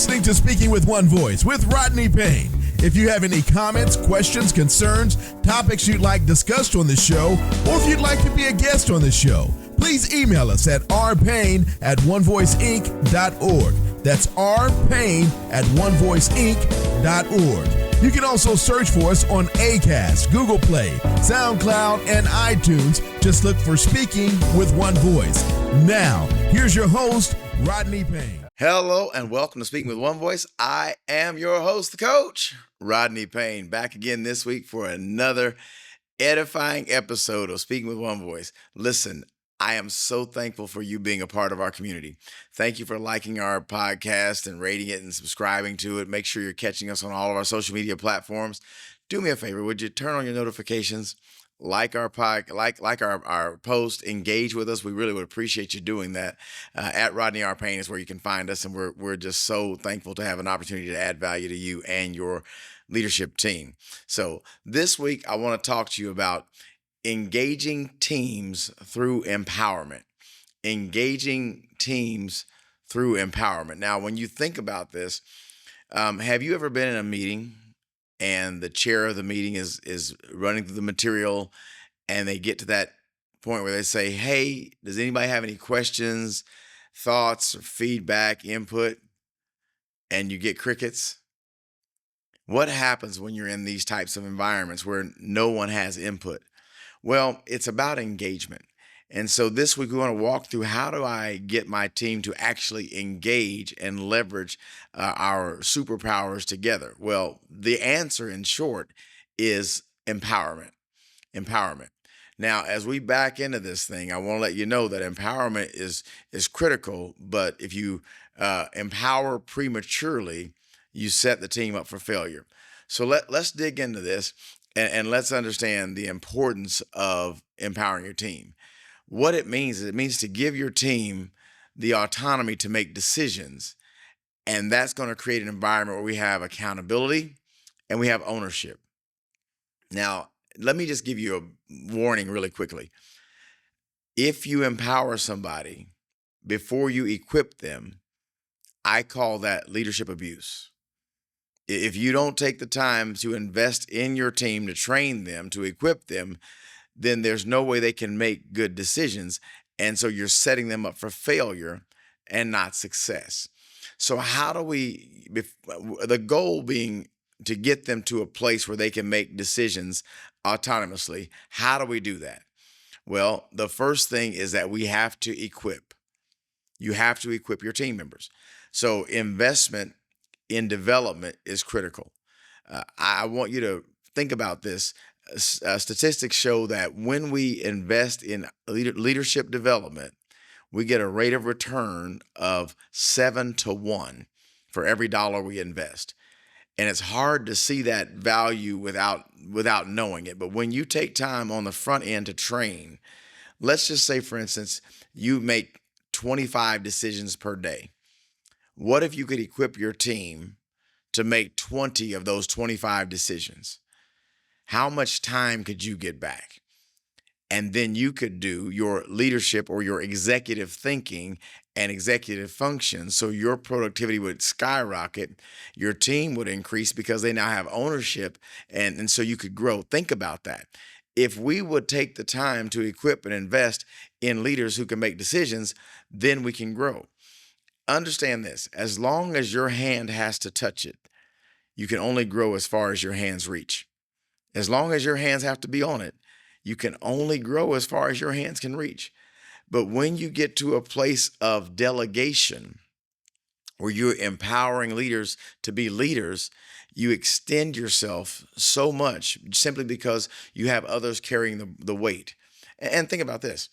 listening to Speaking with One Voice with Rodney Payne. If you have any comments, questions, concerns, topics you'd like discussed on the show, or if you'd like to be a guest on the show, please email us at rpayne@onevoiceinc.org. That's rpayne@onevoiceinc.org. You can also search for us on Acast, Google Play, SoundCloud, and iTunes. Just look for Speaking with One Voice. Now, here's your host, Rodney Payne. Hello and welcome to Speaking with One Voice. I am your host, the coach, Rodney Payne, back again this week for another edifying episode of Speaking with One Voice. Listen, I am so thankful for you being a part of our community. Thank you for liking our podcast and rating it and subscribing to it. Make sure you're catching us on all of our social media platforms. Do me a favor, would you turn on your notifications? Like our our post, engage with us. We really would appreciate you doing that. At Rodney R. Payne is where you can find us, and we're just so thankful to have an opportunity to add value to you and your leadership team. So this week, I want to talk to you about engaging teams through empowerment. Engaging teams through empowerment. Now, when you think about this, have you ever been in a meeting and the chair of the meeting is running through the material, and they get to that point where they say, hey, does anybody have any questions, thoughts, or feedback, input? And you get crickets? What happens when you're in these types of environments where no one has input? Well, it's about engagement. And so this week we want to walk through, how do I get my team to actually engage and leverage our superpowers together? Well, the answer in short is empowerment. Empowerment. Now, as we back into this thing, I want to let you know that empowerment is critical, but if you empower prematurely, you set the team up for failure. So let's dig into this and let's understand the importance of empowering your team. What it means is it means to give your team the autonomy to make decisions. And that's going to create an environment where we have accountability and we have ownership. Now, let me just give you a warning really quickly. If you empower somebody before you equip them, I call that leadership abuse. If you don't take the time to invest in your team, to train them, to equip them, then there's no way they can make good decisions. And so you're setting them up for failure and not success. So how do we, the goal being to get them to a place where they can make decisions autonomously, how do we do that? Well, the first thing is that we have to equip. You have to equip your team members. So investment in development is critical. I want you to think about this. Statistics show that when we invest in leadership development, we get a rate of return of 7 to 1 for every dollar we invest. And it's hard to see that value without knowing it. But when you take time on the front end to train, let's just say, for instance, you make 25 decisions per day. What if you could equip your team to make 20 of those 25 decisions? How much time could you get back? And then you could do your leadership or your executive thinking and executive functions. So your productivity would skyrocket. Your team would increase because they now have ownership. And so you could grow. Think about that. If we would take the time to equip and invest in leaders who can make decisions, then we can grow. Understand this. As long as your hand has to touch it, you can only grow as far as your hands reach. As long as your hands have to be on it, you can only grow as far as your hands can reach. But when you get to a place of delegation, where you're empowering leaders to be leaders, you extend yourself so much simply because you have others carrying the weight. And think about this.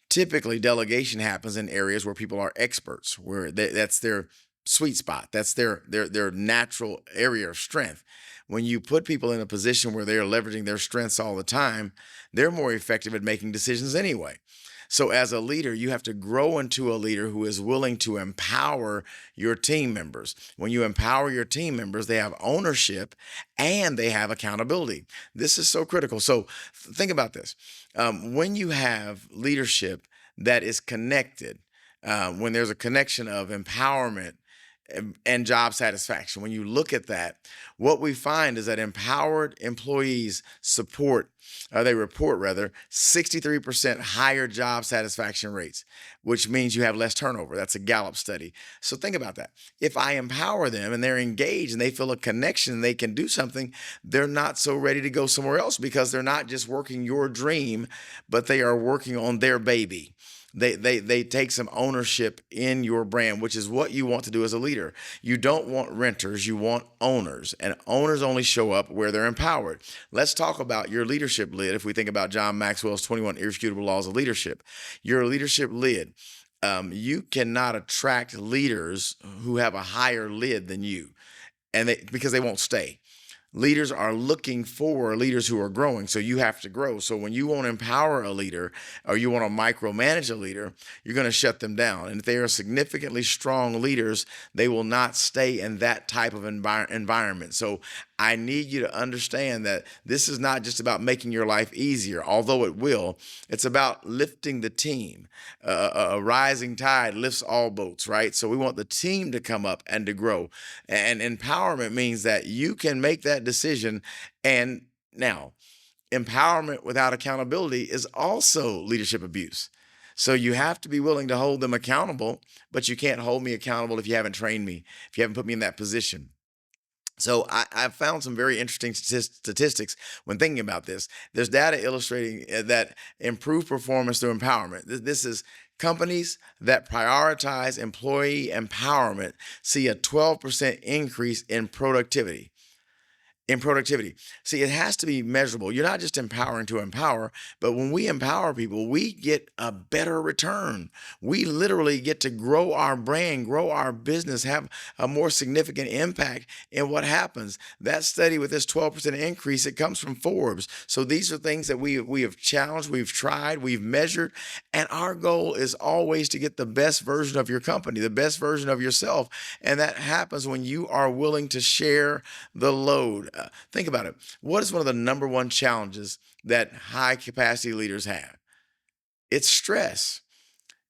Typically, delegation happens in areas where people are experts, where that's their sweet spot. That's their natural area of strength. When you put people in a position where they're leveraging their strengths all the time, they're more effective at making decisions anyway. So as a leader, you have to grow into a leader who is willing to empower your team members. When you empower your team members, they have ownership and they have accountability. This is so critical. So think about this. When you have leadership that is connected, when there's a connection of empowerment and job satisfaction. When you look at that, what we find is that empowered employees they report rather 63% higher job satisfaction rates, which means you have less turnover. That's a Gallup study. So think about that. If I empower them and they're engaged and they feel a connection and they can do something, they're not so ready to go somewhere else because they're not just working your dream, but they are working on their baby. They take some ownership in your brand, which is what you want to do as a leader. You don't want renters, you want owners, and owners only show up where they're empowered. Let's talk about your leadership lid. If we think about John Maxwell's 21 irrefutable laws of leadership, your leadership lid. You cannot attract leaders who have a higher lid than you, because they won't stay. Leaders are looking for leaders who are growing, so you have to grow. So when you want to empower a leader or you want to micromanage a leader, you're going to shut them down. And if they are significantly strong leaders, they will not stay in that type of environment. So I need you to understand that this is not just about making your life easier, although it will. It's about lifting the team. A rising tide lifts all boats, right? So we want the team to come up and to grow. And empowerment means that you can make that decision. And now, empowerment without accountability is also leadership abuse. So you have to be willing to hold them accountable, but you can't hold me accountable if you haven't trained me, if you haven't put me in that position. So I've found some very interesting statistics when thinking about this. There's data illustrating that improved performance through empowerment. This is companies that prioritize employee empowerment see a 12% increase in productivity. See, it has to be measurable. You're not just empowering to empower, but when we empower people, we get a better return. We literally get to grow our brand, grow our business, have a more significant impact in what happens. That study with this 12% increase, it comes from Forbes. So these are things that we have challenged, we've tried, we've measured, and our goal is always to get the best version of your company, the best version of yourself. And that happens when you are willing to share the load. Think about it. What is one of the number one challenges that high capacity leaders have? It's stress.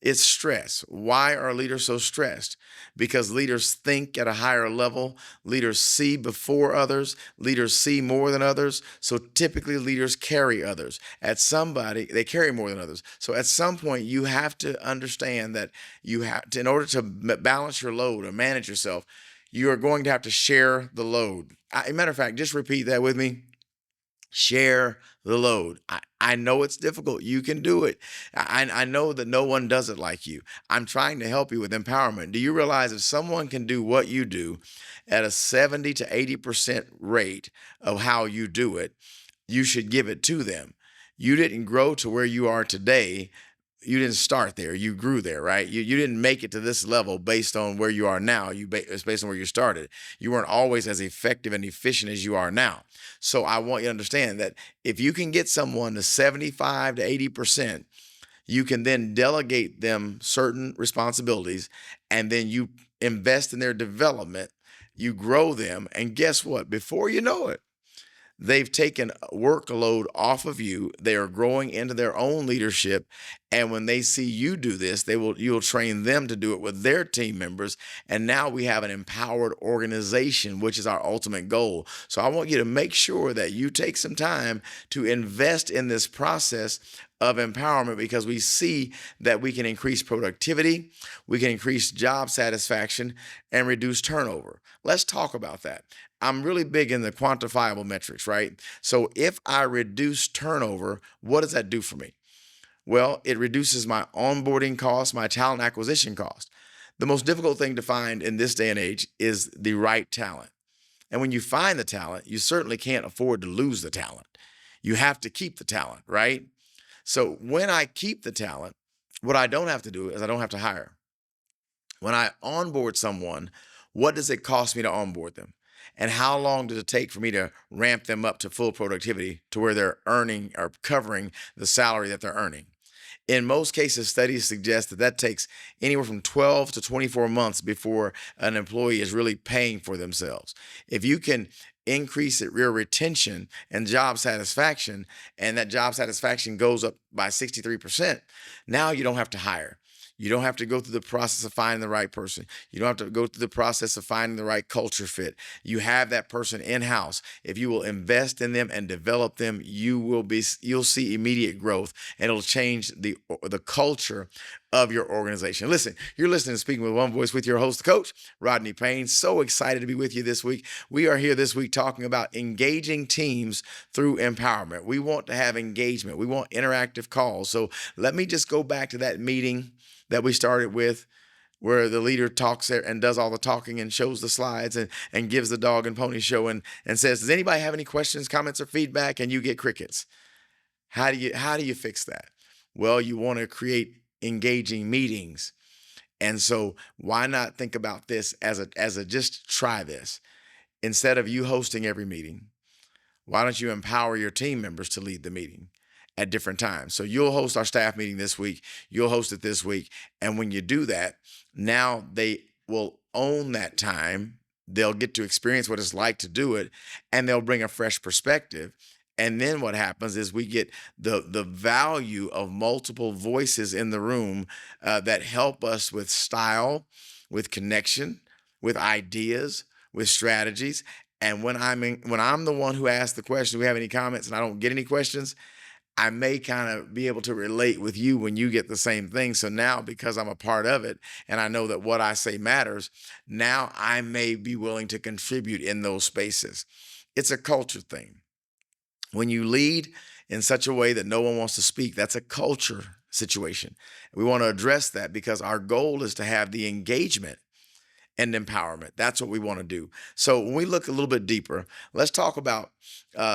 It's stress. Why are leaders so stressed? Because leaders think at a higher level. Leaders see before others. Leaders see more than others. So typically leaders carry others. They carry more than others. So at some point you have to understand that in order to balance your load or manage yourself, you are going to have to share the load. As a matter of fact, just repeat that with me. Share the load. I know it's difficult. You can do it. I know that no one does it like you. I'm trying to help you with empowerment. Do you realize if someone can do what you do at a 70 to 80% rate of how you do it, you should give it to them. You didn't grow to where you are today. You didn't start there. You grew there, right? You didn't make it to this level based on where you are now. It's based on where you started. You weren't always as effective and efficient as you are now. So I want you to understand that if you can get someone to 75 to 80%, you can then delegate them certain responsibilities, and then you invest in their development. You grow them, and guess what? Before you know it, they've taken workload off of you. They are growing into their own leadership. And when they see you do this, you'll train them to do it with their team members. And now we have an empowered organization, which is our ultimate goal. So I want you to make sure that you take some time to invest in this process of empowerment, because we see that we can increase productivity, we can increase job satisfaction, and reduce turnover. Let's talk about that. I'm really big in the quantifiable metrics, right? So if I reduce turnover, what does that do for me? Well, it reduces my onboarding cost, my talent acquisition cost. The most difficult thing to find in this day and age is the right talent. And when you find the talent, you certainly can't afford to lose the talent. You have to keep the talent, right? So when I keep the talent, what I don't have to do is I don't have to hire. When I onboard someone, what does it cost me to onboard them? And how long does it take for me to ramp them up to full productivity to where they're earning or covering the salary that they're earning? In most cases, studies suggest that takes anywhere from 12 to 24 months before an employee is really paying for themselves. If you can increase your retention and job satisfaction, and that job satisfaction goes up by 63%, now you don't have to hire. You don't have to go through the process of finding the right person. You don't have to go through the process of finding the right culture fit. You have that person in-house. If you will invest in them and develop them, you'll see immediate growth, and it'll change the culture of your organization. Listen, you're listening to Speaking with One Voice with your host, the coach, Rodney Payne. So excited to be with you this week. We are here this week talking about engaging teams through empowerment. We want to have engagement. We want interactive calls. So let me just go back to that meeting that we started with, where the leader talks there and does all the talking and shows the slides and gives the dog and pony show and says, does anybody have any questions, comments, or feedback? And you get crickets. How do you fix that? Well, you want to create engaging meetings. And so why not think about this as a just try this. Instead of you hosting every meeting, why don't you empower your team members to lead the meeting at different times? So you'll host our staff meeting this week. You'll host it this week. And when you do that, now they will own that time. They'll get to experience what it's like to do it, and they'll bring a fresh perspective. And then what happens is we get the value of multiple voices in the room that help us with style, with connection, with ideas, with strategies. And when I'm the one who asks the question, do we have any comments, and I don't get any questions, I may kind of be able to relate with you when you get the same thing. So now, because I'm a part of it and I know that what I say matters, now I may be willing to contribute in those spaces. It's a culture thing. When you lead in such a way that no one wants to speak, that's a culture situation. We want to address that because our goal is to have the engagement and empowerment. That's what we want to do. So when we look a little bit deeper, let's talk about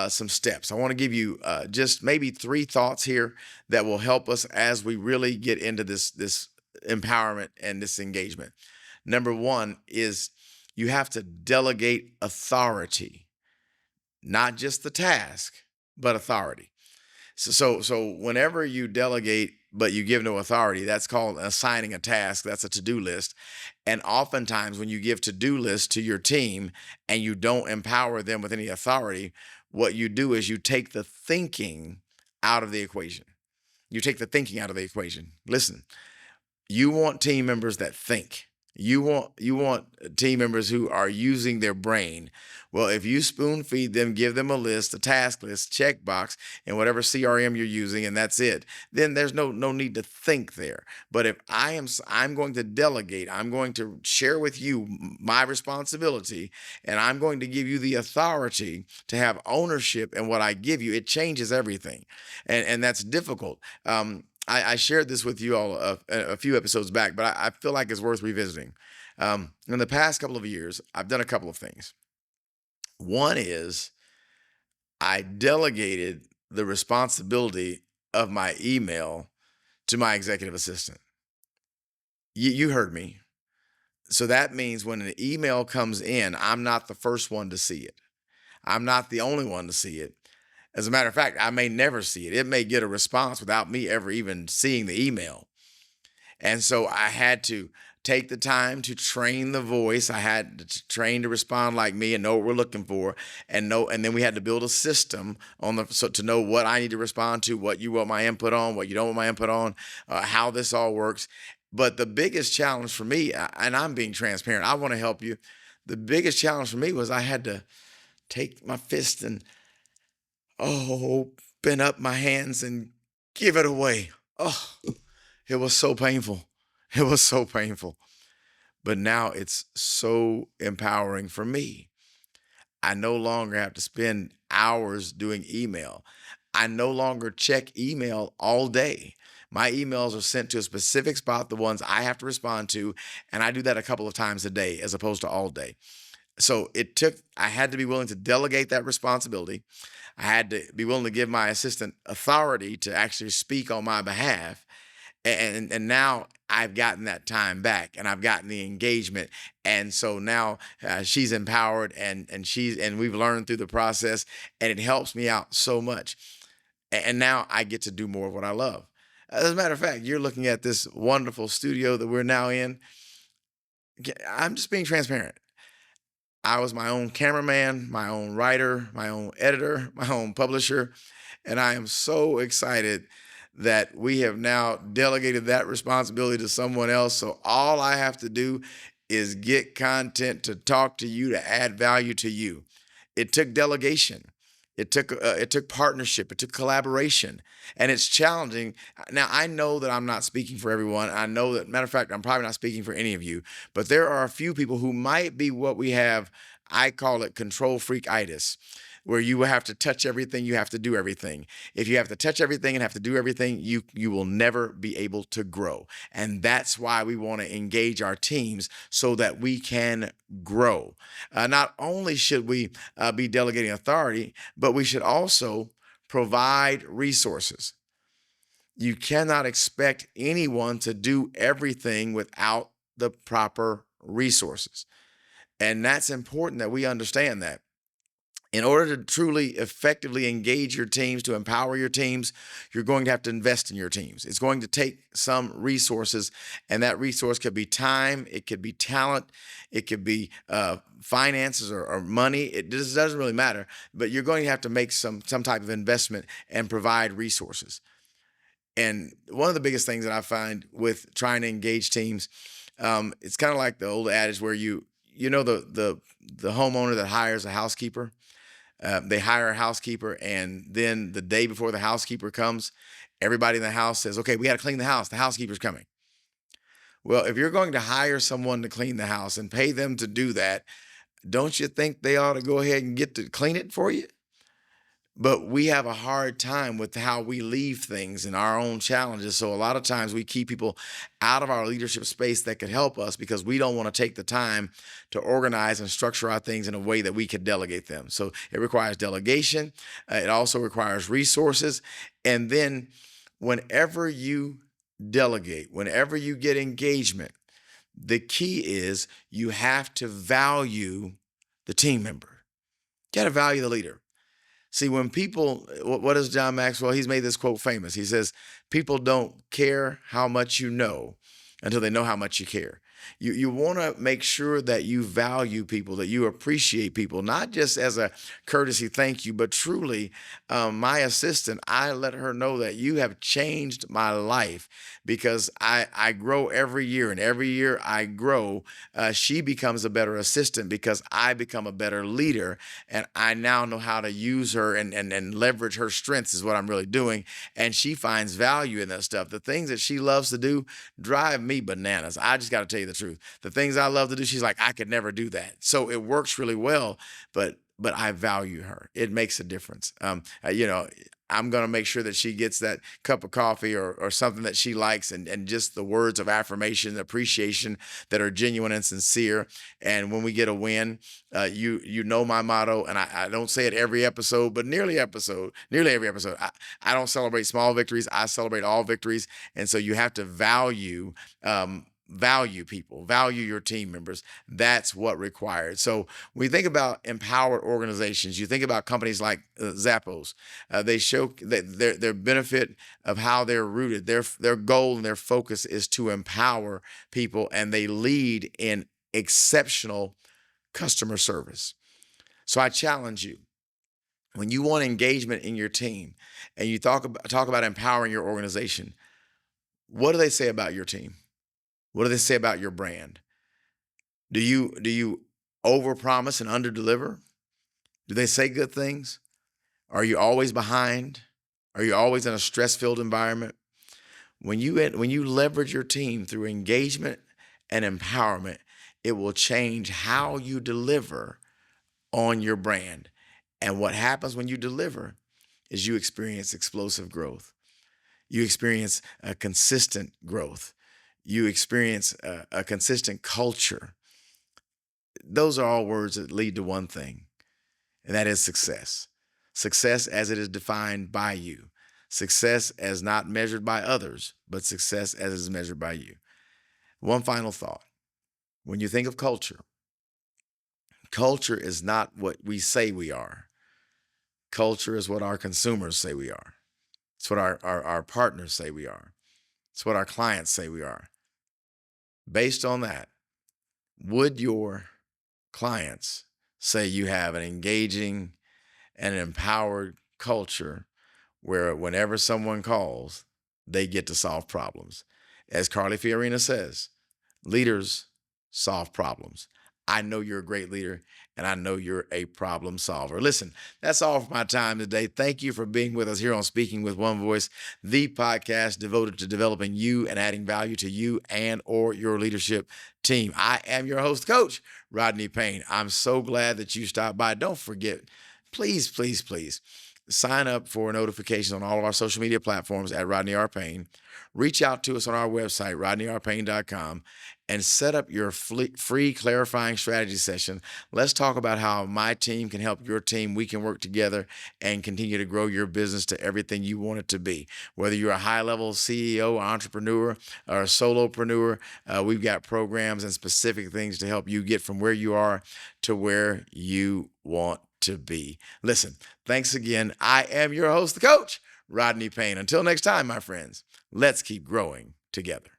some steps. I want to give you just maybe 3 thoughts here that will help us as we really get into this empowerment and this engagement. Number 1 is you have to delegate authority, not just the task, but authority. So whenever you delegate but you give no authority, that's called assigning a task. That's a to-do list. And oftentimes when you give to-do lists to your team and you don't empower them with any authority, what you do is you take the thinking out of the equation. You take the thinking out of the equation. Listen, you want team members that think. You want team members who are using their brain. Well, if you spoon feed them, give them a list, a task list, checkbox, and whatever CRM you're using, and that's it, then there's no need to think there. But if I'm going to delegate, I'm going to share with you my responsibility, and I'm going to give you the authority to have ownership in what I give you, it changes everything. And that's difficult. I shared this with you all a few episodes back, but I feel like it's worth revisiting. In the past couple of years, I've done a couple of things. One is I delegated the responsibility of my email to my executive assistant. You heard me. So that means when an email comes in, I'm not the first one to see it. I'm not the only one to see it. As a matter of fact, I may never see it. It may get a response without me ever even seeing the email. And so I had to take the time to train the voice. I had to train to respond like me and know what we're looking for, and then we had to build a system to know what I need to respond to, what you want my input on, what you don't want my input on, how this all works. But the biggest challenge for me, and I'm being transparent, I want to help you. The biggest challenge for me was I had to take my fist and open up my hands and give it away. Oh, it was so painful. It was so painful. But now it's so empowering for me. I no longer have to spend hours doing email. I no longer check email all day. My emails are sent to a specific spot, the ones I have to respond to, and I do that a couple of times a day as opposed to all day. So I had to be willing to delegate that responsibility. I had to be willing to give my assistant authority to actually speak on my behalf. And now I've gotten that time back, and I've gotten the engagement. And so now she's empowered, and we've learned through the process, and it helps me out so much. And now I get to do more of what I love. As a matter of fact, you're looking at this wonderful studio that we're now in. I'm just being transparent. I was my own cameraman, my own writer, my own editor, my own publisher, and I am so excited that we have now delegated that responsibility to someone else. So all I have to do is get content to talk to you, to add value to you. It took delegation. It took partnership. It took collaboration, and it's challenging. Now I know that I'm not speaking for everyone. I know that, matter of fact, I'm probably not speaking for any of you. But there are a few people who might be what we have. I call it control freak-itis, where you have to touch everything, you have to do everything. If you have to touch everything and have to do everything, you will never be able to grow. And that's why we want to engage our teams so that we can grow. Not only should we be delegating authority, but we should also provide resources. You cannot expect anyone to do everything without the proper resources. And that's important that we understand that. In order to truly effectively engage your teams, to empower your teams, you're going to have to invest in your teams. It's going to take some resources, and that resource could be time, it could be talent, it could be finances or money. It doesn't really matter, but you're going to have to make some type of investment and provide resources. And one of the biggest things that I find with trying to engage teams, it's kind of like the old adage where the homeowner that hires a housekeeper. They hire a housekeeper, and then the day before the housekeeper comes, everybody in the house says, okay, we got to clean the house. The housekeeper's coming. Well, if you're going to hire someone to clean the house and pay them to do that, don't you think they ought to go ahead and get to clean it for you? But we have a hard time with how we leave things and our own challenges. So a lot of times we keep people out of our leadership space that could help us because we don't want to take the time to organize and structure our things in a way that we could delegate them. So it requires delegation. It also requires resources. And then whenever you delegate, whenever you get engagement, the key is you have to value the team member. You got to value the leader. See, when people, what is John Maxwell? He's made this quote famous. He says, people don't care how much you know until they know how much you care. You want to make sure that you value people, that you appreciate people, not just as a courtesy thank you, but truly, my assistant, I let her know that you have changed my life because I grow every year, and every year I grow, she becomes a better assistant because I become a better leader, and I now know how to use her and leverage her strengths is what I'm really doing, and she finds value in that stuff. The things that she loves to do drive me bananas. I just got to tell you the truth. The things I love to do, she's like, I could never do that. So it works really well, but I value her. It makes a difference. I'm going to make sure that she gets that cup of coffee or something that she likes, and just the words of affirmation and appreciation that are genuine and sincere. And when we get a win, you know my motto, and I don't say it every episode, but nearly every episode. I don't celebrate small victories. I celebrate all victories. And so you have to value people, value your team members. That's what required. So when you think about empowered organizations, you think about companies like Zappos. They show that their benefit of how they're rooted. Their goal and their focus is to empower people, and they lead in exceptional customer service. So I challenge you, when you want engagement in your team and you talk about empowering your organization, what do they say about your team? What do they say about your brand? Do you overpromise and underdeliver? Do they say good things? Are you always behind? Are you always in a stress-filled environment? When you leverage your team through engagement and empowerment, it will change how you deliver on your brand. And what happens when you deliver is you experience explosive growth. You experience a consistent growth. You experience a consistent culture. Those are all words that lead to one thing, and that is success. Success as it is defined by you. Success as not measured by others, but success as it is measured by you. One final thought. When you think of culture, culture is not what we say we are. Culture is what our consumers say we are. It's what our partners say we are. It's what our clients say we are. Based on that, would your clients say you have an engaging and empowered culture where whenever someone calls, they get to solve problems. As Carly Fiorina says, leaders solve problems. I know you're a great leader, and I know you're a problem solver. Listen, that's all for my time today. Thank you for being with us here on Speaking with One Voice, the podcast devoted to developing you and adding value to you and or your leadership team. I am your host, Coach Rodney Payne. I'm so glad that you stopped by. Don't forget, please, please, please, sign up for notifications on all of our social media platforms at Rodney R. Payne. Reach out to us on our website, rodneyrpayne.com, and set up your free clarifying strategy session. Let's talk about how my team can help your team. We can work together and continue to grow your business to everything you want it to be. Whether you're a high-level CEO, entrepreneur, or a solopreneur, we've got programs and specific things to help you get from where you are to where you want to be. Listen, thanks again. I am your host, the Coach, Rodney Payne. Until next time, my friends, let's keep growing together.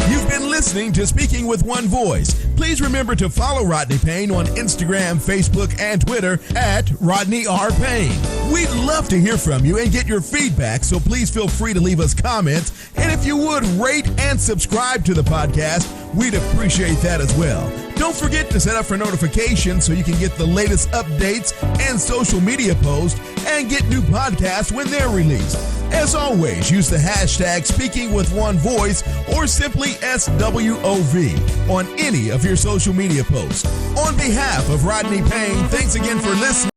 You've been listening to Speaking with One Voice. Please remember to follow Rodney Payne on Instagram, Facebook, and Twitter at Rodney R. Payne. We'd love to hear from you and get your feedback, so please feel free to leave us comments. And if you would, rate and subscribe to the podcast, we'd appreciate that as well. Don't forget to set up for notifications so you can get the latest updates and social media posts and get new podcasts when they're released. As always, use the hashtag Speaking with One Voice or simply SWOV on any of your social media posts. On behalf of Rodney Payne, thanks again for listening.